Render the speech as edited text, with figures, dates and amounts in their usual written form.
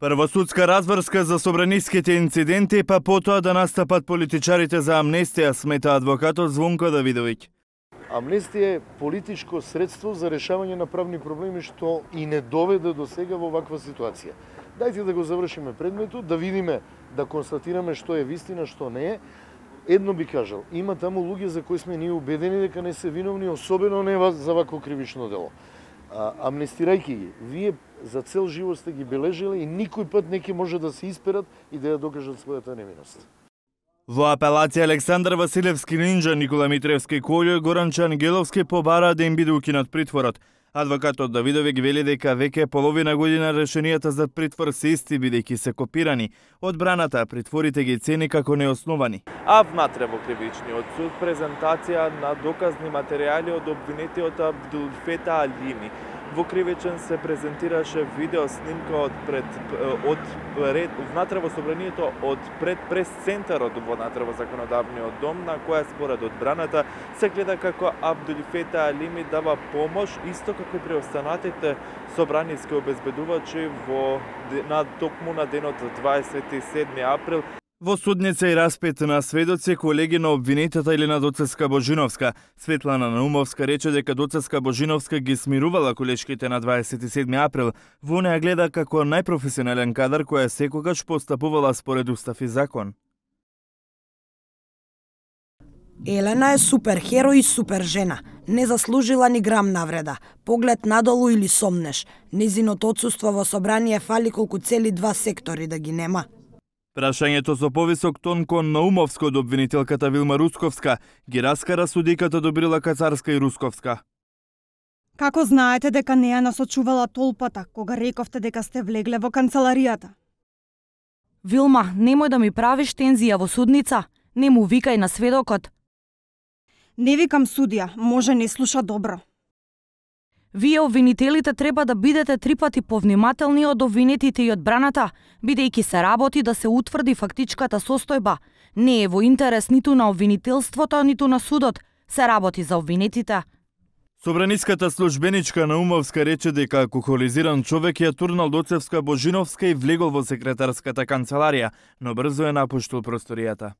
Првосудска разврска за собраниските инциденти, па потоа да настапат политичарите за амнестија, смета адвокатот Звонко Давидовиќ. Амнестија е политичко средство за решавање на правни проблеми што и не доведе до сега во ваква ситуација. Дајте да го завршиме предметот, да видиме, да констатираме што е вистина, што не е. Едно би кажал, има таму луѓе за кои сме ние убедени дека не се виновни, особено не за вакво кривично дело. Амнестирајќи ги, вие за цел живот сте ги бележеле и никој пат не ќе може да се исперат и да ја докажат својата невиност. Во апелација Александар Василевски Нинџа, Никола Митревски Колјо и Горанче Ангеловски побараа да им биде укинат притворот. Адвокатот Давидовиќ вели дека веќе половина година решенијата за притвор се исти, бидејќи се копирани. Одбраната притворите ги цени како неосновани. А внатре во кривичниот суд презентација на доказни материјали од обвинетиот Абдулфета Алими. Во кривичен се презентираше видео снимка внатре во собранието од пред прес-центарот внатре во законодавниот дом, на која според одбраната се гледа како Абдулфета Алими дава помош, исто како и преостанатите собраниски обезбедувачи токму на денот 27 април. Во судница и распет на сведоци, колеги на обвинетата или на доцеска Божиновска. Светлана Наумовска рече дека доцеска Божиновска ги смирувала колешките на 27 април. Во неа гледа како најпрофесионален кадар која секогаш постапувала според устав и закон. Елена е супер херој и супер жена. Не заслужила ни грам навреда. Поглед надолу или сомнеш. Незиното отсуство во собрание фали колку цели 2 сектори да ги нема. Прашањето со повисок тон кон Наумовска од обвинителката Вилма Русковска ги раскара судиката Добрила Кацарска и Русковска. Како знаете дека не ја насочувала толпата кога рековте дека сте влегле во канцеларијата? Вилма, немој да ми правиш тензија во судница. Не му викај на сведокот. Не викам судија, може не слуша добро. Вие обвинителите треба да бидете 3 пати повнимателни од обвинетите и одбраната, бидејќи се работи да се утврди фактичката состојба. Не е во интерес ниту на обвинителството, ниту на судот. Се работи за обвинетите. Собраниската службеничка Наумовска рече дека алкохолизиран човек ја турнал доцевска Божиновска и влегол во секретарската канцеларија, но брзо ја напуштил просторијата.